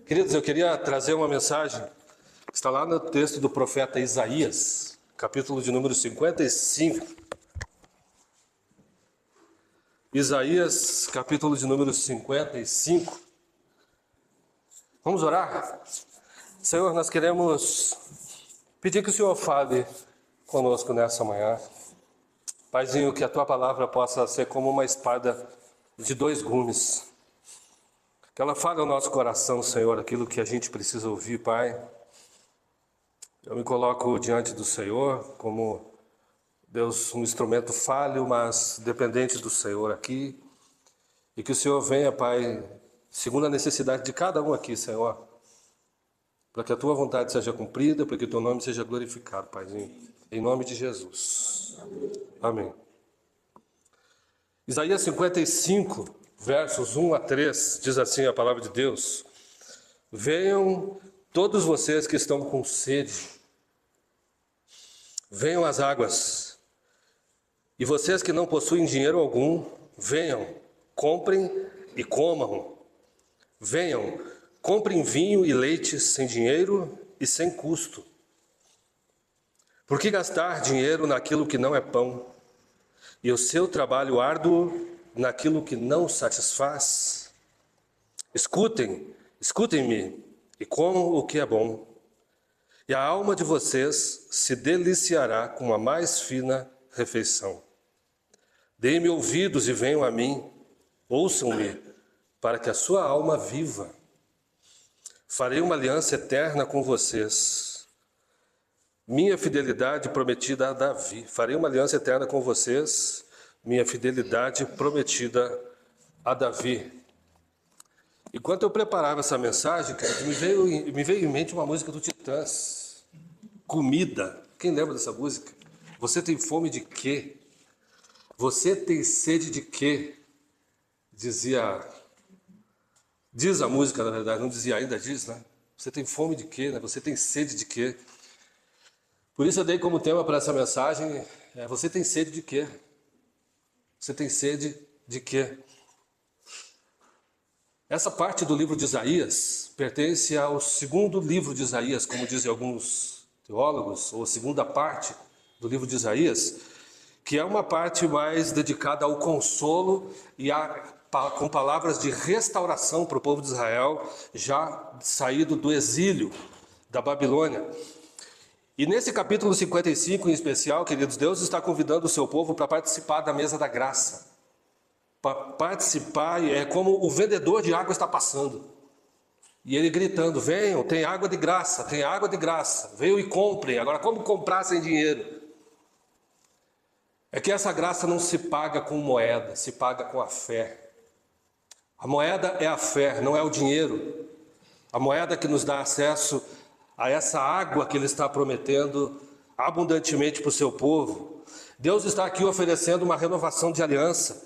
Queridos, eu queria trazer uma mensagem que está lá no texto do profeta Isaías, capítulo de número 55. Isaías, capítulo de número 55. Vamos orar? Senhor, nós queremos pedir que o Senhor fale conosco nessa manhã. Paizinho, que a Tua palavra possa ser como uma espada de dois gumes. Que ela fale ao nosso coração, Senhor, aquilo que a gente precisa ouvir, Pai. Eu me coloco diante do Senhor como, Deus, um instrumento falho, mas dependente do Senhor aqui. E que o Senhor venha, Pai, segundo a necessidade de cada um aqui, Senhor, para que a Tua vontade seja cumprida, para que o Teu nome seja glorificado, Paizinho. Em nome de Jesus. Amém. Isaías 55, versos 1 a 3, diz assim a palavra de Deus: Venham todos vocês que estão com sede, venham às águas, e vocês que não possuem dinheiro algum, venham, comprem e comam. Venham, comprem vinho e leite sem dinheiro e sem custo. Por que gastar dinheiro naquilo que não é pão, e o seu trabalho árduo naquilo que não satisfaz? Escutem-me e comam o que é bom, e a alma de vocês se deliciará com a mais fina refeição. Deem-me ouvidos e venham a mim, ouçam-me, para que a sua alma viva. Farei uma aliança eterna com vocês, minha fidelidade prometida a Davi. Farei uma aliança eterna com vocês, minha fidelidade prometida a Davi. Enquanto eu preparava essa mensagem, me veio em mente uma música do Titãs, Comida. Quem lembra dessa música? Você tem fome de quê? Você tem sede de quê? Diz a música, na verdade, não dizia ainda, diz, né? Você tem fome de quê, né? Você tem sede de quê? Por isso eu dei como tema para essa mensagem, você tem sede de quê? Você tem sede de quê? Essa parte do livro de Isaías pertence ao segundo livro de Isaías, como dizem alguns teólogos, ou a segunda parte do livro de Isaías, que é uma parte mais dedicada ao consolo e com palavras de restauração para o povo de Israel, já saído do exílio da Babilônia. E nesse capítulo 55 em especial, queridos, Deus está convidando o seu povo para participar da mesa da graça. Para participar é como o vendedor de água está passando. E ele gritando: venham, tem água de graça, tem água de graça. Venham e comprem. Agora, como comprar sem dinheiro? É que essa graça não se paga com moeda, se paga com a fé. A moeda é a fé, não é o dinheiro. A moeda que nos dá acesso a essa água que Ele está prometendo abundantemente para o seu povo. Deus está aqui oferecendo uma renovação de aliança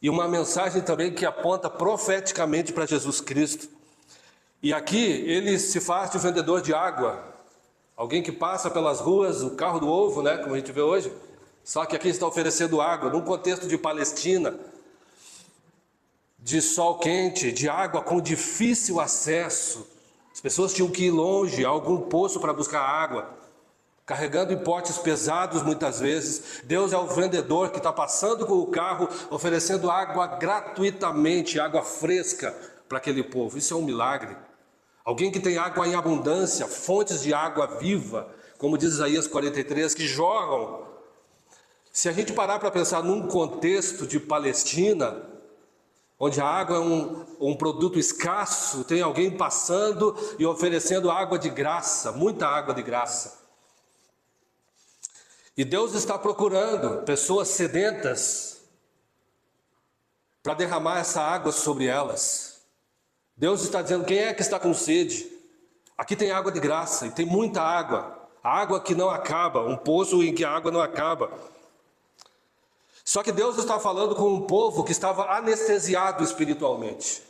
e uma mensagem também que aponta profeticamente para Jesus Cristo. E aqui Ele se faz de vendedor de água, alguém que passa pelas ruas, o carro do ovo, né, como a gente vê hoje, só que aqui está oferecendo água, num contexto de Palestina, de sol quente, de água com difícil acesso. As pessoas tinham que ir longe, a algum poço para buscar água, carregando em potes pesados muitas vezes. Deus é o vendedor que está passando com o carro, oferecendo água gratuitamente, água fresca para aquele povo. Isso é um milagre. Alguém que tem água em abundância, fontes de água viva, como diz Isaías 43, que jorram. Se a gente parar para pensar num contexto de Palestina, onde a água é um produto escasso, tem alguém passando e oferecendo água de graça, muita água de graça. E Deus está procurando pessoas sedentas para derramar essa água sobre elas. Deus está dizendo: quem é que está com sede? Aqui tem água de graça, e tem muita água, a água que não acaba, um poço em que a água não acaba. Só que Deus está falando com um povo que estava anestesiado espiritualmente.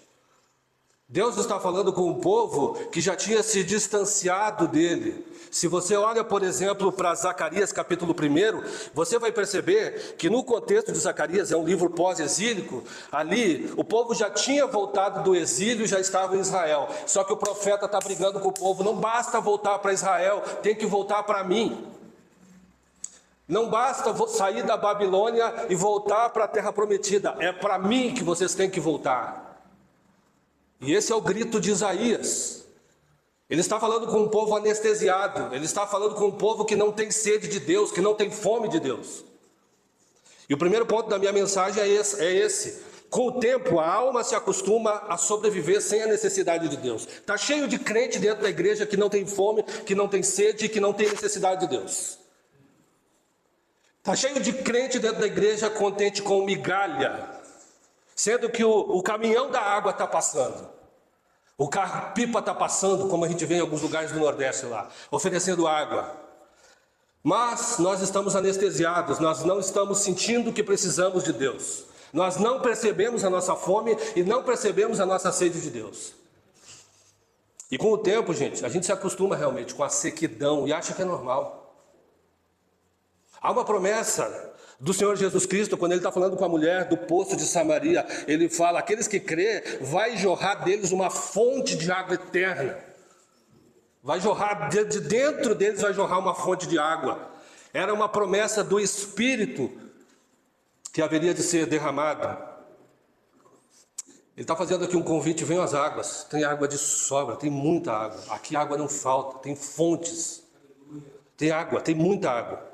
Deus está falando com um povo que já tinha se distanciado dele. Se você olha, por exemplo, para Zacarias capítulo 1, você vai perceber que no contexto de Zacarias, é um livro pós-exílico, ali o povo já tinha voltado do exílio, já estava em Israel. Só que o profeta está brigando com o povo: não basta voltar para Israel, tem que voltar para mim. Não basta sair da Babilônia e voltar para a terra prometida, é para mim que vocês têm que voltar. E esse é o grito de Isaías. Ele está falando com um povo anestesiado, ele está falando com um povo que não tem sede de Deus, que não tem fome de Deus. E o primeiro ponto da minha mensagem é esse. Com o tempo, a alma se acostuma a sobreviver sem a necessidade de Deus. Está cheio de crente dentro da igreja que não tem fome, que não tem sede, que não tem necessidade de Deus. Está cheio de crente dentro da igreja contente com migalha, sendo que o caminhão da água está passando, o carro-pipa está passando, como a gente vê em alguns lugares do Nordeste lá, oferecendo água. Mas nós estamos anestesiados, nós não estamos sentindo que precisamos de Deus. Nós não percebemos a nossa fome e não percebemos a nossa sede de Deus. E com o tempo, gente, a gente se acostuma realmente com a sequidão e acha que é normal. Há uma promessa do Senhor Jesus Cristo, quando ele está falando com a mulher do poço de Samaria, ele fala: aqueles que crê, vai jorrar deles uma fonte de água eterna. Vai jorrar, de dentro deles vai jorrar uma fonte de água. Era uma promessa do Espírito que haveria de ser derramado. Ele está fazendo aqui um convite: venham às águas, tem água de sobra, tem muita água. Aqui água não falta, tem fontes, tem água, tem muita água.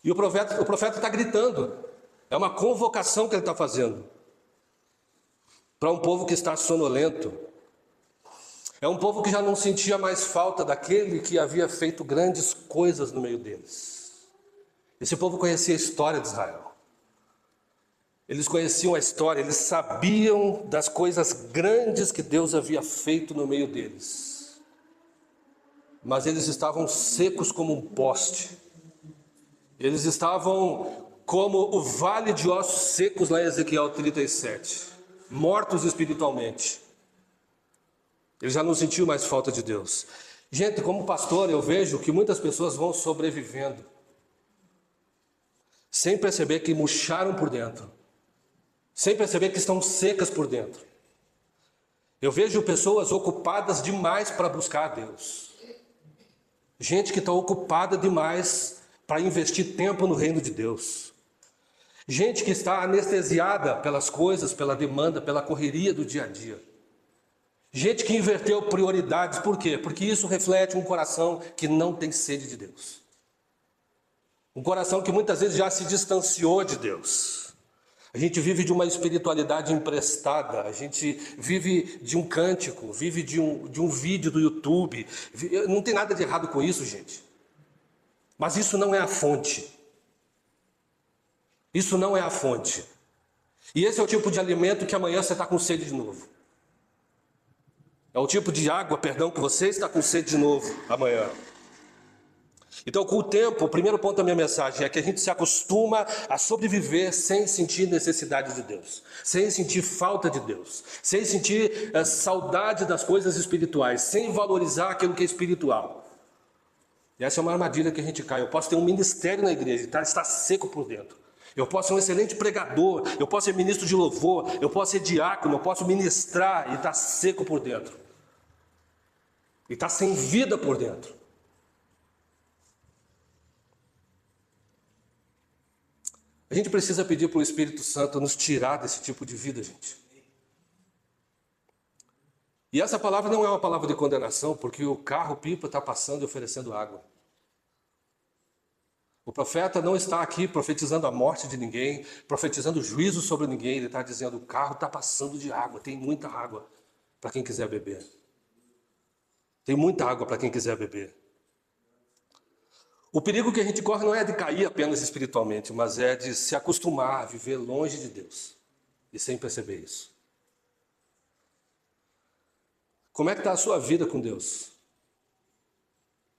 E o profeta está gritando, é uma convocação que ele está fazendo para um povo que está sonolento. É um povo que já não sentia mais falta daquele que havia feito grandes coisas no meio deles. Esse povo conhecia a história de Israel. Eles conheciam a história, eles sabiam das coisas grandes que Deus havia feito no meio deles. Mas eles estavam secos como um poste. Eles estavam como o vale de ossos secos lá em Ezequiel 37, mortos espiritualmente. Eles já não sentiam mais falta de Deus. Gente, como pastor, eu vejo que muitas pessoas vão sobrevivendo, sem perceber que murcharam por dentro, sem perceber que estão secas por dentro. Eu vejo pessoas ocupadas demais para buscar a Deus. Gente que está ocupada demais para investir tempo no reino de Deus. Gente que está anestesiada pelas coisas, pela demanda, pela correria do dia a dia. Gente que inverteu prioridades. Por quê? Porque isso reflete um coração que não tem sede de Deus. Um coração que muitas vezes já se distanciou de Deus. A gente vive de uma espiritualidade emprestada, a gente vive de um cântico, vive de um vídeo do YouTube. Não tem nada de errado com isso, gente. Mas isso não é a fonte. Isso não é a fonte. E esse é o tipo de alimento que amanhã você está com sede de novo. É o tipo de água, que você está com sede de novo amanhã. Então, com o tempo, o primeiro ponto da minha mensagem é que a gente se acostuma a sobreviver sem sentir necessidade de Deus, sem sentir falta de Deus, sem sentir saudade das coisas espirituais, sem valorizar aquilo que é espiritual. E essa é uma armadilha que a gente cai. Eu posso ter um ministério na igreja e estar seco por dentro. Eu posso ser um excelente pregador, eu posso ser ministro de louvor, eu posso ser diácono, eu posso ministrar e estar seco por dentro. E estar sem vida por dentro. A gente precisa pedir para o Espírito Santo nos tirar desse tipo de vida, gente. E essa palavra não é uma palavra de condenação, porque o carro-pipa está passando e oferecendo água. O profeta não está aqui profetizando a morte de ninguém, profetizando juízo sobre ninguém. Ele está dizendo: o carro está passando de água, tem muita água para quem quiser beber. Tem muita água para quem quiser beber. O perigo que a gente corre não é de cair apenas espiritualmente, mas é de se acostumar a viver longe de Deus e sem perceber isso. Como é que está a sua vida com Deus?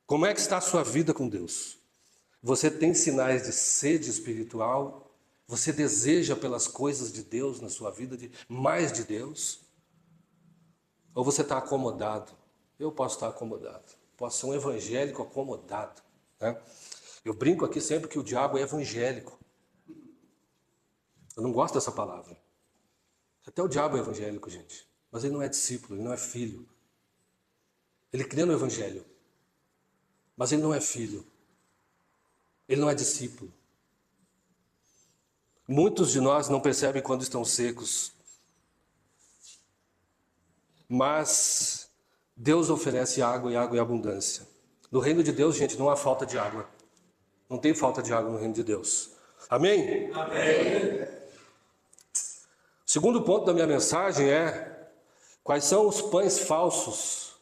Como é que está a sua vida com Deus? Você tem sinais de sede espiritual? Você deseja pelas coisas de Deus na sua vida, de mais de Deus? Ou você está acomodado. Eu posso estar acomodado. Posso ser um evangélico acomodado, né? Eu brinco aqui sempre que o diabo é evangélico. Eu não gosto dessa palavra. Até o diabo é evangélico, gente. Mas ele não é discípulo, ele não é filho. Ele crê no evangelho. Mas ele não é filho. Ele não é discípulo. Muitos de nós não percebem quando estão secos. Mas Deus oferece água e água em abundância. No reino de Deus, gente, não há falta de água. Não tem falta de água no reino de Deus. Amém? Amém. O segundo ponto da minha mensagem é: quais são os pães falsos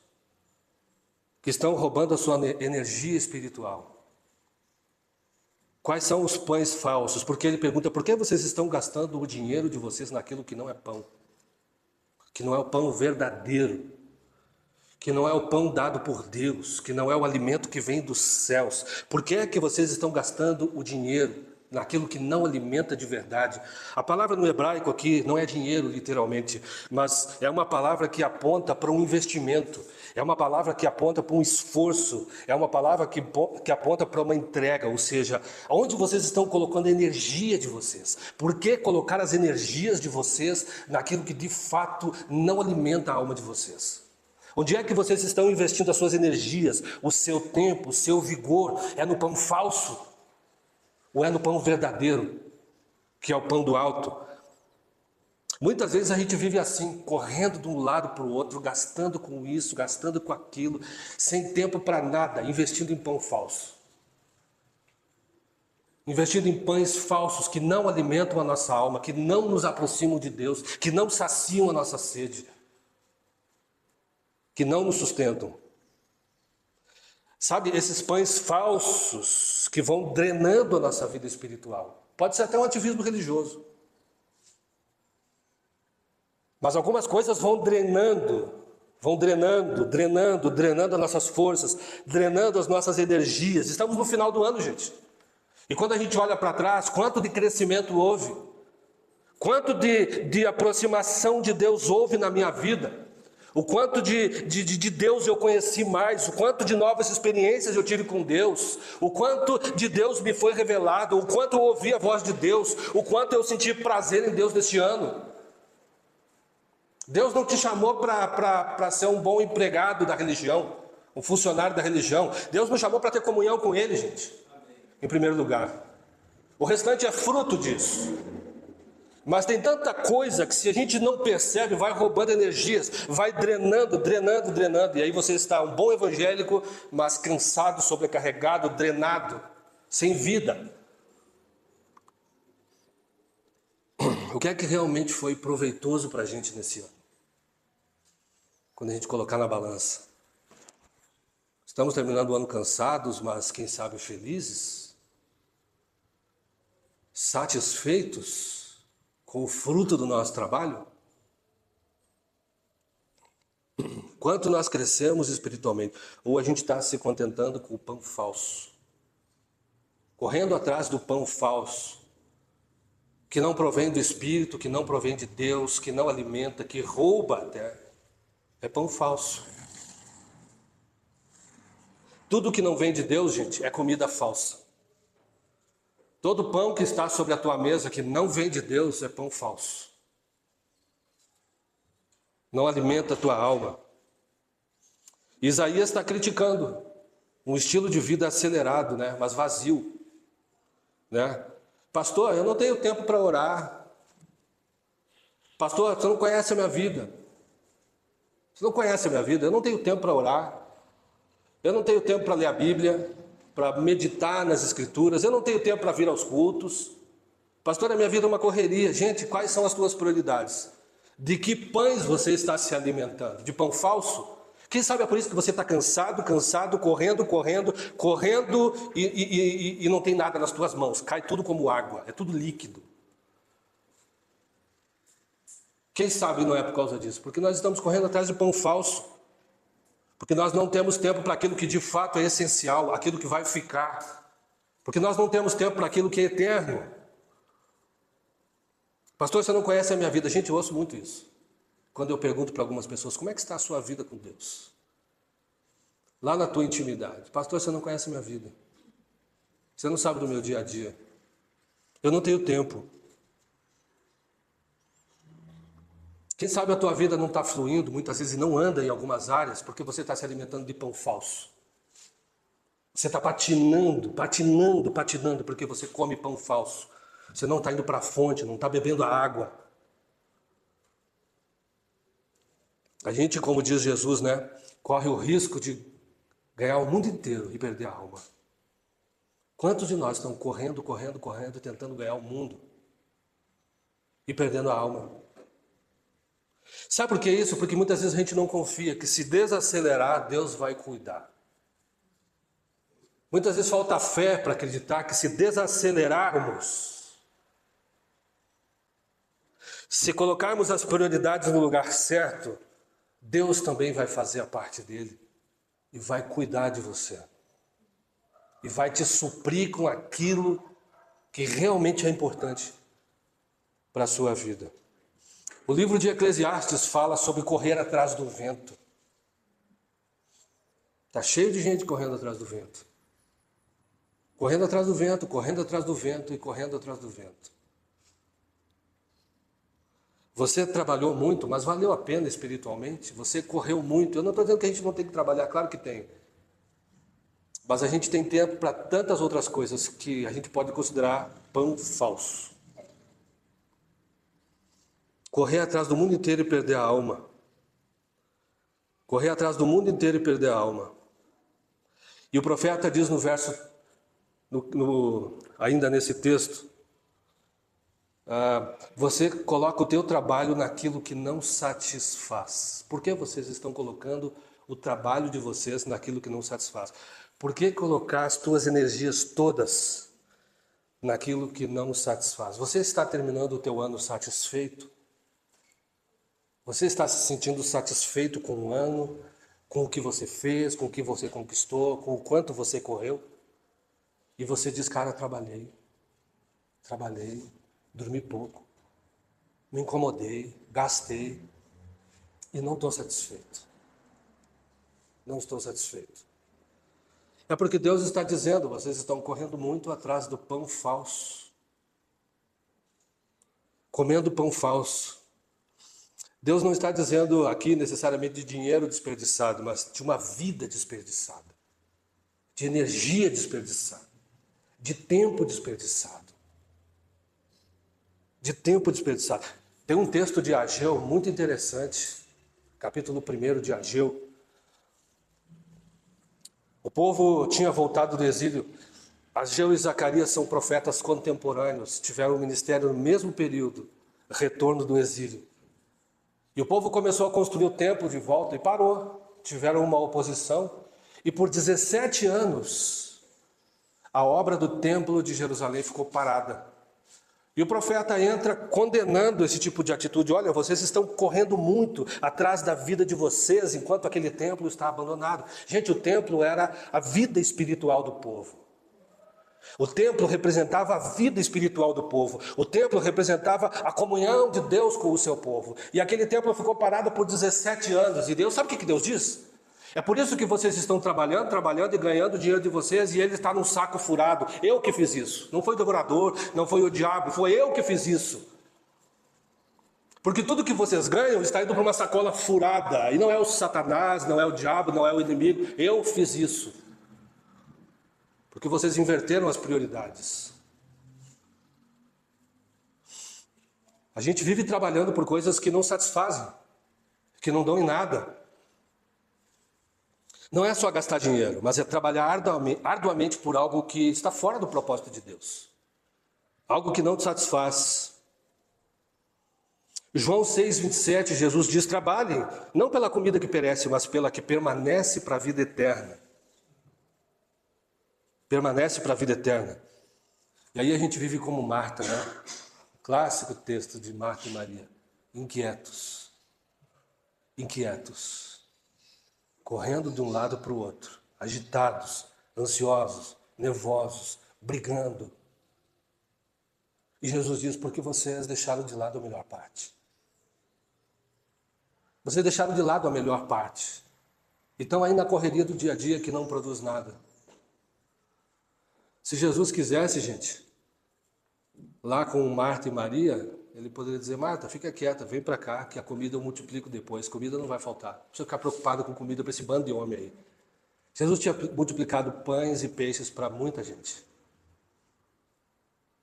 que estão roubando a sua energia espiritual? Quais são os pães falsos? Porque ele pergunta: por que vocês estão gastando o dinheiro de vocês naquilo que não é pão? Que não é o pão verdadeiro, que não é o pão dado por Deus, que não é o alimento que vem dos céus. Por que é que vocês estão gastando o dinheiro naquilo que não alimenta de verdade? A palavra no hebraico aqui não é dinheiro literalmente, mas é uma palavra que aponta para um investimento, é uma palavra que aponta para um esforço, é uma palavra que aponta para uma entrega, ou seja, onde vocês estão colocando a energia de vocês? Por que colocar as energias de vocês naquilo que de fato não alimenta a alma de vocês? Onde é que vocês estão investindo as suas energias, o seu tempo, o seu vigor? É no pão falso? Ou é no pão verdadeiro, que é o pão do alto? Muitas vezes a gente vive assim, correndo de um lado para o outro, gastando com isso, gastando com aquilo, sem tempo para nada, investindo em pão falso. Investindo em pães falsos que não alimentam a nossa alma, que não nos aproximam de Deus, que não saciam a nossa sede, que não nos sustentam. Sabe, esses pães falsos que vão drenando a nossa vida espiritual. Pode ser até um ativismo religioso. Mas algumas coisas vão drenando as nossas forças, drenando as nossas energias. Estamos no final do ano, gente. E quando a gente olha para trás, quanto de crescimento houve? Quanto de aproximação de Deus houve na minha vida? O quanto de Deus eu conheci mais, o quanto de novas experiências eu tive com Deus, o quanto de Deus me foi revelado, o quanto eu ouvi a voz de Deus, o quanto eu senti prazer em Deus neste ano. Deus não te chamou para ser um bom empregado da religião, um funcionário da religião. Deus nos chamou para ter comunhão com Ele, gente, em primeiro lugar. O restante é fruto disso. Mas tem tanta coisa que se a gente não percebe, vai roubando energias, vai drenando. E aí você está um bom evangélico, mas cansado, sobrecarregado, drenado, sem vida. O que é que realmente foi proveitoso para a gente nesse ano? Quando a gente colocar na balança. Estamos terminando o ano cansados, mas quem sabe felizes? Satisfeitos com o fruto do nosso trabalho? Quanto nós crescemos espiritualmente? Ou a gente está se contentando com o pão falso? Correndo atrás do pão falso, que não provém do Espírito, que não provém de Deus, que não alimenta, que rouba até. É pão falso. Tudo que não vem de Deus, gente, é comida falsa. Todo pão que está sobre a tua mesa que não vem de Deus é pão falso. Não alimenta a tua alma. Isaías está criticando um estilo de vida acelerado, né? Mas vazio, né? Pastor, eu não tenho tempo para orar. Pastor, você não conhece a minha vida. Você não conhece a minha vida. Eu não tenho tempo para orar. Eu não tenho tempo para ler a Bíblia, para meditar nas Escrituras. Eu não tenho tempo para vir aos cultos. Pastor, a minha vida é uma correria. Gente, quais são as tuas prioridades? De que pães você está se alimentando? De pão falso? Quem sabe é por isso que você está cansado, correndo e não tem nada nas tuas mãos. Cai tudo como água, é tudo líquido. Quem sabe não é por causa disso? Porque nós estamos correndo atrás de pão falso. Porque nós não temos tempo para aquilo que de fato é essencial, aquilo que vai ficar. Porque nós não temos tempo para aquilo que é eterno. Pastor, você não conhece a minha vida. Gente, eu ouço muito isso. quando eu pergunto para algumas pessoas, como é que está a sua vida com Deus? Lá na tua intimidade. Pastor, você não conhece a minha vida. Você não sabe do meu dia a dia. Eu não tenho tempo. Quem sabe a tua vida não está fluindo, muitas vezes não anda em algumas áreas, porque você está se alimentando de pão falso. Você está patinando, porque você come pão falso. Você não está indo para a fonte, não está bebendo a água. A gente, como diz Jesus, né, corre o risco de ganhar o mundo inteiro e perder a alma. Quantos de nós estão correndo, tentando ganhar o mundo e perdendo a alma? Sabe por que isso? Porque muitas vezes a gente não confia que se desacelerar, Deus vai cuidar. Muitas vezes falta fé para acreditar que se desacelerarmos, se colocarmos as prioridades no lugar certo, Deus também vai fazer a parte dele e vai cuidar de você. E vai te suprir com aquilo que realmente é importante para a sua vida. O livro de Eclesiastes fala sobre correr atrás do vento. Está cheio de gente correndo atrás do vento. Correndo atrás do vento, correndo atrás do vento e correndo atrás do vento. Você trabalhou muito, mas valeu a pena espiritualmente? Você correu muito. Eu não estou dizendo que a gente não tem que trabalhar, claro que tem. Mas a gente tem tempo para tantas outras coisas que a gente pode considerar pão falso. Correr atrás do mundo inteiro e perder a alma. Correr atrás do mundo inteiro e perder a alma. E o profeta diz no verso, ainda nesse texto, você coloca o teu trabalho naquilo que não satisfaz. Por que vocês estão colocando o trabalho de vocês naquilo que não satisfaz? Por que colocar as tuas energias todas naquilo que não satisfaz? Você está terminando o teu ano satisfeito? Você está se sentindo satisfeito com o ano, com o que você fez, com o que você conquistou, com o quanto você correu? E você diz, cara, trabalhei, dormi pouco, me incomodei, gastei e não estou satisfeito. Não estou satisfeito. É porque Deus está dizendo, vocês estão correndo muito atrás do pão falso. Comendo pão falso. Deus não está dizendo aqui necessariamente de dinheiro desperdiçado, mas de uma vida desperdiçada, de energia desperdiçada, de tempo desperdiçado. De tempo desperdiçado. Tem um texto de Ageu muito interessante, capítulo 1 de Ageu. O povo tinha voltado do exílio. Ageu e Zacarias são profetas contemporâneos, tiveram o ministério no mesmo período, retorno do exílio. E o povo começou a construir o templo de volta e parou. Tiveram uma oposição. E por 17 anos, a obra do templo de Jerusalém ficou parada. E o profeta entra condenando esse tipo de atitude. Olha, vocês estão correndo muito atrás da vida de vocês, enquanto aquele templo está abandonado. Gente, o templo era a vida espiritual do povo. O templo representava a vida espiritual do povo. O templo representava a comunhão de Deus com o seu povo. E aquele templo ficou parado por 17 anos. E Deus, sabe o que Deus diz? É por isso que vocês estão trabalhando e ganhando o dinheiro de vocês e ele está num saco furado. Eu que fiz isso. Não foi o devorador, não foi o diabo, foi eu que fiz isso. Porque tudo que vocês ganham está indo para uma sacola furada. E não é o Satanás, não é o diabo, não é o inimigo. Eu fiz isso. Porque vocês inverteram as prioridades. A gente vive trabalhando por coisas que não satisfazem, que não dão em nada. Não é só gastar dinheiro, mas é trabalhar arduamente por algo que está fora do propósito de Deus. Algo que não te satisfaz. João 6,27, Jesus diz, trabalhem, não pela comida que perece, mas pela que permanece para a vida eterna. Permanece para a vida eterna. E aí a gente vive como Marta, né? Clássico texto de Marta e Maria. Inquietos. Correndo de um lado para o outro. Agitados, ansiosos, nervosos, brigando. E Jesus diz, porque vocês deixaram de lado a melhor parte. Vocês deixaram de lado a melhor parte. Então aí na correria do dia a dia que não produz nada. Se Jesus quisesse, gente, lá com Marta e Maria, ele poderia dizer: Marta, fica quieta, vem para cá, que a comida eu multiplico depois, comida não vai faltar. Não precisa ficar preocupado com comida para esse bando de homem aí. Jesus tinha multiplicado pães e peixes para muita gente.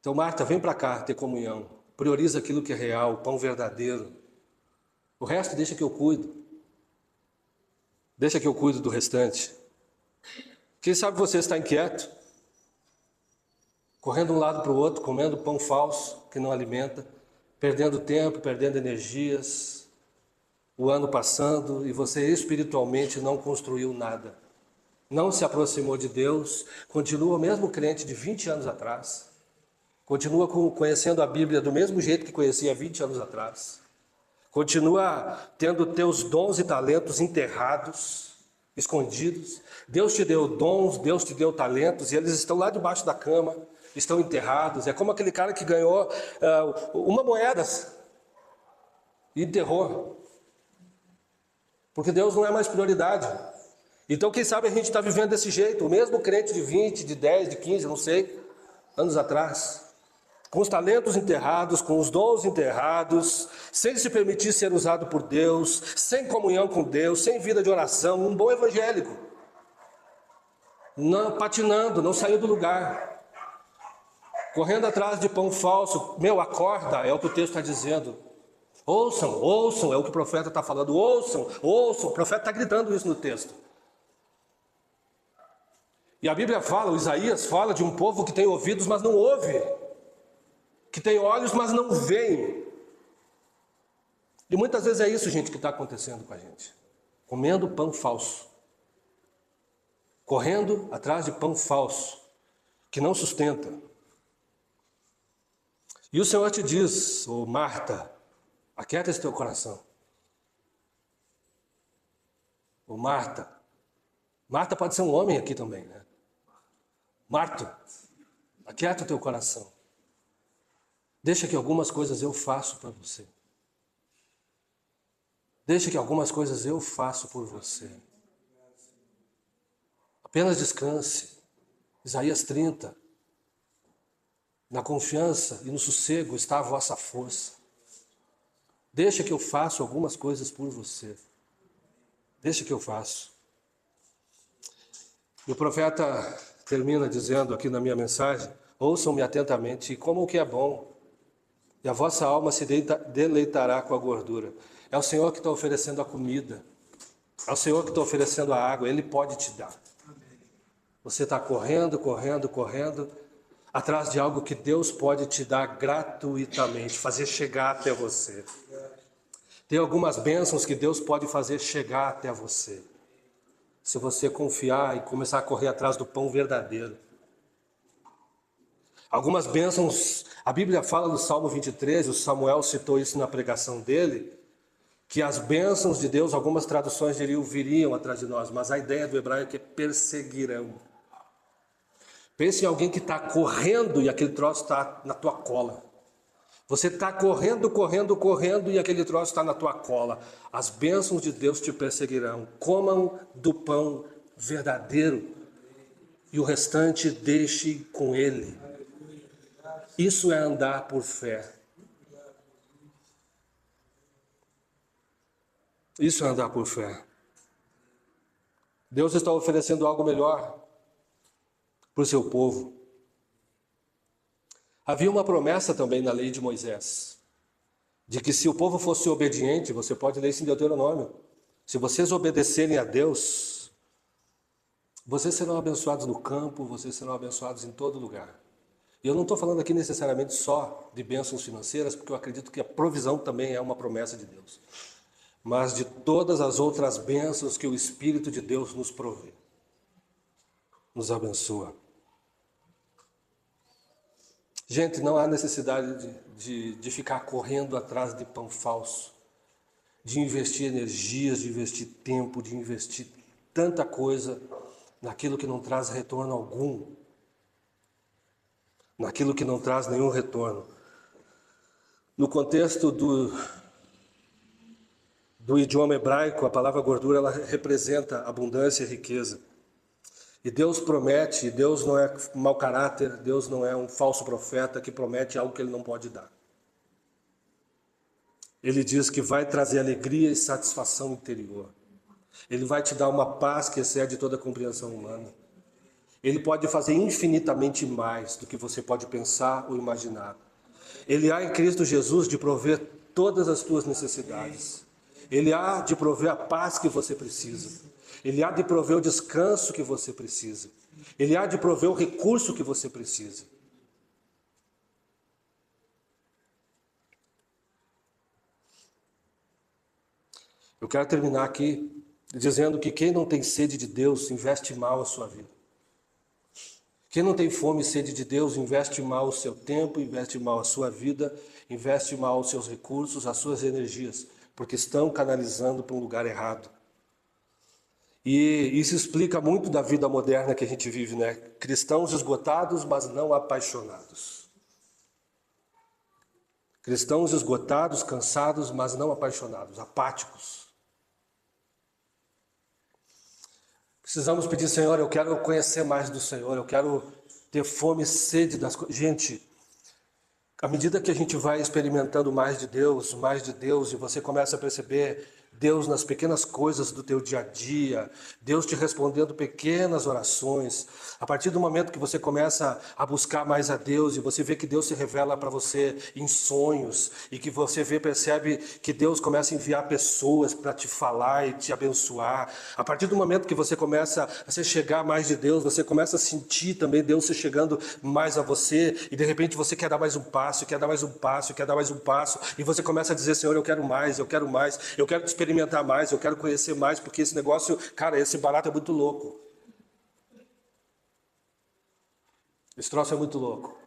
Então, Marta, vem para cá ter comunhão. Prioriza aquilo que é real, o pão verdadeiro. O resto deixa que eu cuido. Deixa que eu cuido do restante. Quem sabe você está inquieto, correndo de um lado para o outro, comendo pão falso que não alimenta, perdendo tempo, perdendo energias, o ano passando e você espiritualmente não construiu nada. Não se aproximou de Deus, continua o mesmo crente de 20 anos atrás, continua conhecendo a Bíblia do mesmo jeito que conhecia 20 anos atrás, continua tendo teus dons e talentos enterrados, escondidos. Deus te deu dons, Deus te deu talentos e eles estão lá debaixo da cama, estão enterrados. É como aquele cara que ganhou uma moeda e enterrou, porque Deus não é mais prioridade. Então quem sabe a gente está vivendo desse jeito, o mesmo crente de 20, de 10, de 15, não sei, anos atrás, com os talentos enterrados, com os dons enterrados, sem se permitir ser usado por Deus, sem comunhão com Deus, sem vida de oração, um bom evangélico, não, patinando, não saiu do lugar, correndo atrás de pão falso. Meu, acorda, é o que o texto está dizendo. Ouçam, ouçam, é o que o profeta está falando. Ouçam, ouçam, o profeta está gritando isso no texto. E a Bíblia fala, o Isaías fala de um povo que tem ouvidos, mas não ouve, que tem olhos, mas não veem. E muitas vezes é isso, gente, que está acontecendo com a gente. Comendo pão falso. Correndo atrás de pão falso, que não sustenta. E o Senhor te diz: ô Marta, aquieta esse teu coração. Ô Marta. Marta pode ser um homem aqui também, né? Marta, aquieta o teu coração. Deixa que algumas coisas eu faço para você. Deixa que algumas coisas eu faço por você. Apenas descanse. Isaías 30. Na confiança e no sossego está a vossa força. Deixa que eu faço algumas coisas por você. Deixa que eu faço. E o profeta termina dizendo aqui na minha mensagem: ouçam-me atentamente, e comam o que é bom, e a vossa alma se deleitará com a gordura. É o Senhor que está oferecendo a comida, é o Senhor que está oferecendo a água, Ele pode te dar. Você está correndo, correndo, correndo, atrás de algo que Deus pode te dar gratuitamente, fazer chegar até você. Tem algumas bênçãos que Deus pode fazer chegar até você, se você confiar e começar a correr atrás do pão verdadeiro. Algumas bênçãos, a Bíblia fala no Salmo 23, o Samuel citou isso na pregação dele, que as bênçãos de Deus, algumas traduções diriam, viriam atrás de nós, mas a ideia do hebraico é perseguirão. Pense em alguém que está correndo e aquele troço está na tua cola. Você está correndo, correndo, correndo e aquele troço está na tua cola. As bênçãos de Deus te perseguirão. Comam do pão verdadeiro e o restante deixe com Ele. Isso é andar por fé. Isso é andar por fé. Deus está oferecendo algo melhor para o seu povo. Havia uma promessa também na lei de Moisés, de que se o povo fosse obediente, você pode ler isso em Deuteronômio, se vocês obedecerem a Deus, vocês serão abençoados no campo, vocês serão abençoados em todo lugar. E eu não estou falando aqui necessariamente só de bênçãos financeiras, porque eu acredito que a provisão também é uma promessa de Deus, mas de todas as outras bênçãos que o Espírito de Deus nos provê, nos abençoa. Gente, não há necessidade de ficar correndo atrás de pão falso, de investir energias, de investir tempo, de investir tanta coisa naquilo que não traz retorno algum, naquilo que não traz nenhum retorno. No contexto do idioma hebraico, a palavra gordura, ela representa abundância e riqueza. E Deus promete, Deus não é mau caráter, Deus não é um falso profeta que promete algo que Ele não pode dar. Ele diz que vai trazer alegria e satisfação interior. Ele vai te dar uma paz que excede toda a compreensão humana. Ele pode fazer infinitamente mais do que você pode pensar ou imaginar. Ele há em Cristo Jesus de prover todas as tuas necessidades. Ele há de prover a paz que você precisa. Ele há de prover o descanso que você precisa. Ele há de prover o recurso que você precisa. Eu quero terminar aqui dizendo que quem não tem sede de Deus investe mal a sua vida. Quem não tem fome e sede de Deus investe mal o seu tempo, investe mal a sua vida, investe mal os seus recursos, as suas energias, porque estão canalizando para um lugar errado. E isso explica muito da vida moderna que a gente vive, né? Cristãos esgotados, mas não apaixonados. Cristãos esgotados, cansados, mas não apaixonados, apáticos. Precisamos pedir, Senhor, eu quero conhecer mais do Senhor, eu quero ter fome e sede das coisas. Gente, à medida que a gente vai experimentando mais de Deus, e você começa a perceber Deus nas pequenas coisas do teu dia a dia, Deus te respondendo pequenas orações. A partir do momento que você começa a buscar mais a Deus e você vê que Deus se revela para você em sonhos e que você percebe que Deus começa a enviar pessoas para te falar e te abençoar. A partir do momento que você começa a se chegar mais de Deus, você começa a sentir também Deus se chegando mais a você e de repente você quer dar mais um passo, quer dar mais um passo, quer dar mais um passo e você começa a dizer, Senhor, eu quero mais, eu quero mais, eu quero experimentar mais, eu quero conhecer mais, porque esse negócio, cara, esse barato é muito louco. Esse troço é muito louco.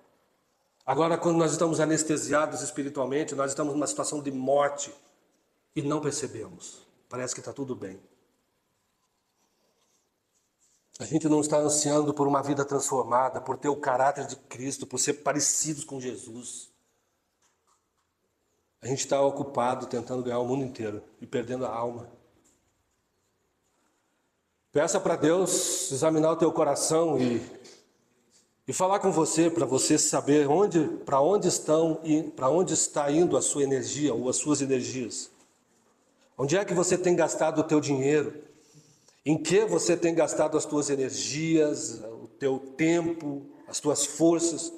Agora, quando nós estamos anestesiados espiritualmente, nós estamos numa situação de morte e não percebemos. Parece que está tudo bem. A gente não está ansiando por uma vida transformada, por ter o caráter de Cristo, por ser parecidos com Jesus. A gente está ocupado tentando ganhar o mundo inteiro e perdendo a alma. Peça para Deus examinar o teu coração e falar com você, para você saber para onde está indo a sua energia ou as suas energias. Onde é que você tem gastado o teu dinheiro? Em que você tem gastado as tuas energias, o teu tempo, as tuas forças?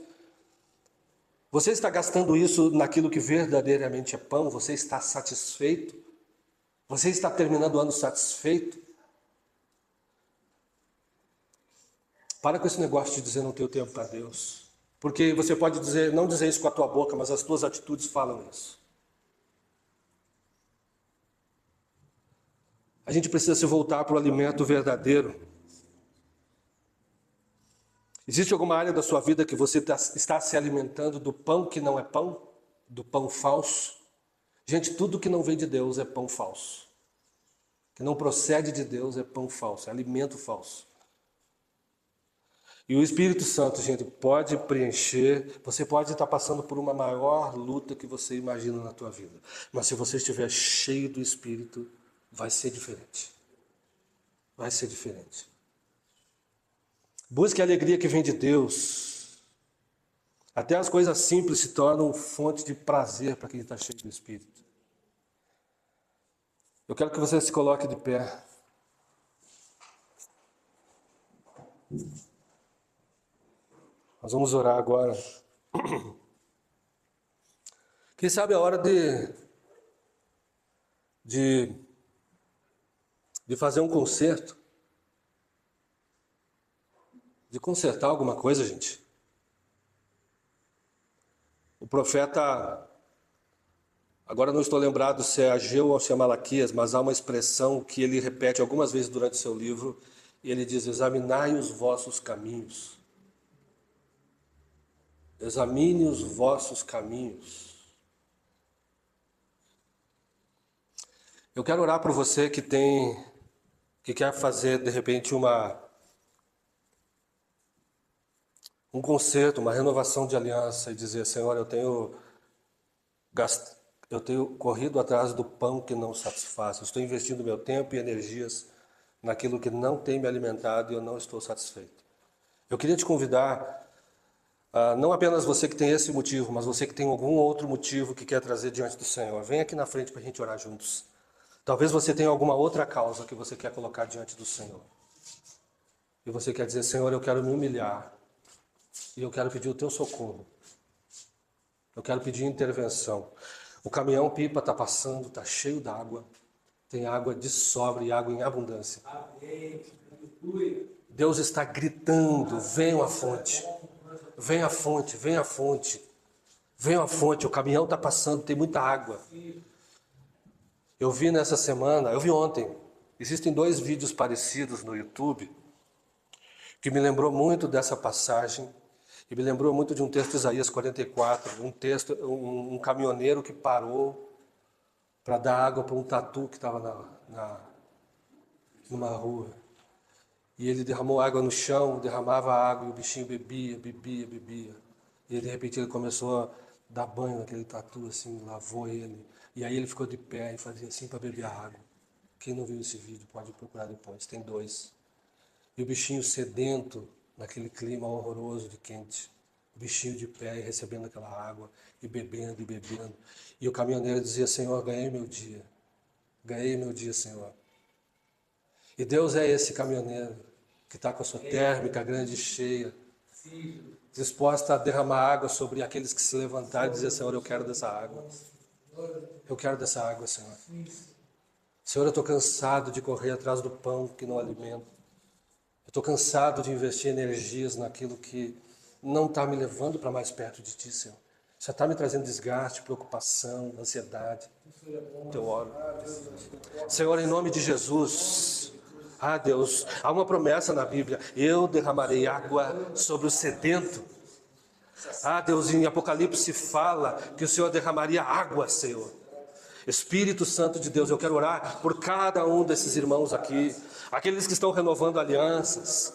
Você está gastando isso naquilo que verdadeiramente é pão? Você está satisfeito? Você está terminando o ano satisfeito? Para com esse negócio de dizer não ter o tempo para Deus. Porque você pode dizer, não dizer isso com a tua boca, mas as tuas atitudes falam isso. A gente precisa se voltar para o alimento verdadeiro. Existe alguma área da sua vida que você está se alimentando do pão que não é pão? Do pão falso? Gente, tudo que não vem de Deus é pão falso. Que não procede de Deus é pão falso, é alimento falso. E o Espírito Santo, gente, pode preencher, você pode estar passando por uma maior luta que você imagina na tua vida. Mas se você estiver cheio do Espírito, vai ser diferente. Vai ser diferente. Busque a alegria que vem de Deus. Até as coisas simples se tornam fonte de prazer para quem está cheio do Espírito. Eu quero que você se coloque de pé. Nós vamos orar agora. Quem sabe é a hora de fazer um concerto. De consertar alguma coisa, gente. O profeta, agora não estou lembrado se é Ageu ou se é Malaquias, mas há uma expressão que ele repete algumas vezes durante o seu livro, e ele diz, examinai os vossos caminhos. Examine os vossos caminhos. Eu quero orar por você que quer fazer, de repente, um concerto, uma renovação de aliança e dizer, Senhor, eu tenho Eu tenho corrido atrás do pão que não satisfaz. Eu estou investindo meu tempo e energias naquilo que não tem me alimentado e eu não estou satisfeito. Eu queria te convidar, não apenas você que tem esse motivo, mas você que tem algum outro motivo que quer trazer diante do Senhor. Vem aqui na frente para a gente orar juntos. Talvez você tenha alguma outra causa que você quer colocar diante do Senhor. E você quer dizer, Senhor, eu quero me humilhar. E eu quero pedir o teu socorro. Eu quero pedir intervenção. O caminhão-pipa está passando, está cheio d'água. Tem água de sobra e água em abundância. Deus está gritando, venham à fonte. Venha à fonte, venha à fonte. Venha à fonte, o caminhão está passando, tem muita água. Eu vi nessa semana, eu vi ontem, existem 2 vídeos parecidos no YouTube, que me lembrou muito dessa passagem, e me lembrou muito de um texto de Isaías 44, um caminhoneiro que parou para dar água para um tatu que estava numa rua. E ele derramou água no chão, derramava água e o bichinho bebia. E de repente ele começou a dar banho naquele tatu, assim, lavou ele. E aí ele ficou de pé e fazia assim para beber a água. Quem não viu esse vídeo pode procurar depois, tem 2. E o bichinho sedento, naquele clima horroroso de quente. O bichinho de pé e recebendo aquela água, e bebendo. E o caminhoneiro dizia, Senhor, ganhei meu dia, Senhor. E Deus é esse caminhoneiro, que está com a sua térmica grande e cheia, disposta a derramar água sobre aqueles que se levantarem e dizer, Senhor, eu quero dessa água. Eu quero dessa água, Senhor. Senhor, eu estou cansado de correr atrás do pão que não alimenta. Eu estou cansado de investir energias naquilo que não está me levando para mais perto de Ti, Senhor. Já está me trazendo desgaste, preocupação, ansiedade. Eu oro. Senhor, em nome de Jesus, Deus, há uma promessa na Bíblia, eu derramarei água sobre o sedento. Deus, em Apocalipse fala que o Senhor derramaria água, Senhor. Espírito Santo de Deus, eu quero orar por cada um desses irmãos aqui, aqueles que estão renovando alianças.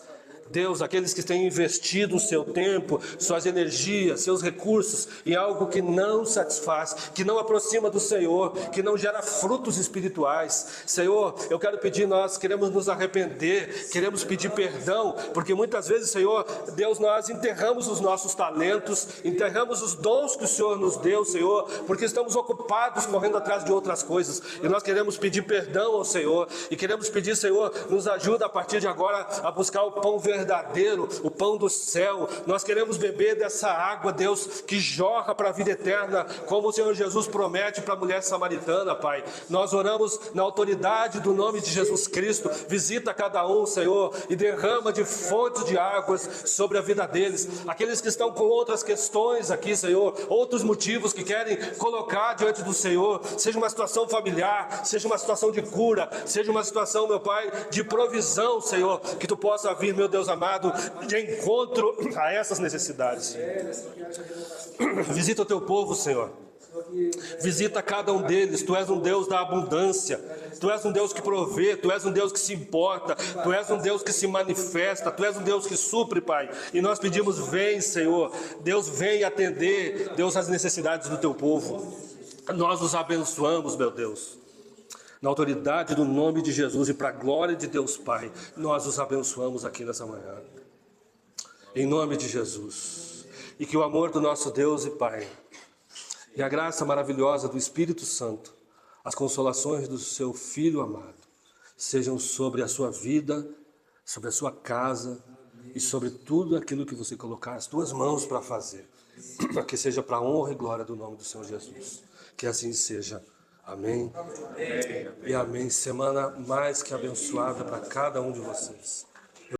Deus, aqueles que têm investido o seu tempo, suas energias, seus recursos em algo que não satisfaz, que não aproxima do Senhor, que não gera frutos espirituais. Senhor, eu quero pedir, nós queremos nos arrepender, queremos pedir perdão, porque muitas vezes, Senhor, Deus, nós enterramos os nossos talentos, enterramos os dons que o Senhor nos deu, Senhor, porque estamos ocupados correndo atrás de outras coisas, e nós queremos pedir perdão ao Senhor, e queremos pedir, Senhor, nos ajuda a partir de agora a buscar o pão verdadeiro, o pão do céu. Nós queremos beber dessa água, Deus, que jorra para a vida eterna, como o Senhor Jesus promete para a mulher samaritana, Pai. Nós oramos na autoridade do nome de Jesus Cristo. Visita cada um, Senhor, e derrama de fontes de águas sobre a vida deles. Aqueles que estão com outras questões aqui, Senhor, outros motivos que querem colocar diante do Senhor, seja uma situação familiar, seja uma situação de cura, seja uma situação, meu Pai, de provisão, Senhor, que Tu possa vir, meu Deus amado, de encontro a essas necessidades. Visita o Teu povo, Senhor. Visita cada um deles. Tu és um Deus da abundância. Tu és um Deus que provê. Tu és um Deus que se importa. Tu és um Deus que se manifesta. Tu és um Deus que supre, Pai. E nós pedimos, vem, Senhor. Deus, vem atender, Deus, as necessidades do Teu povo. Nós os abençoamos, meu Deus. Na autoridade do nome de Jesus e para a glória de Deus Pai, nós os abençoamos aqui nessa manhã. Em nome de Jesus. E que o amor do nosso Deus e Pai, e a graça maravilhosa do Espírito Santo, as consolações do seu Filho amado, sejam sobre a sua vida, sobre a sua casa e sobre tudo aquilo que você colocar as tuas mãos para fazer. Para que seja para a honra e glória do nome do Senhor Jesus. Que assim seja. Amém. E amém. Semana mais que abençoada para cada um de vocês.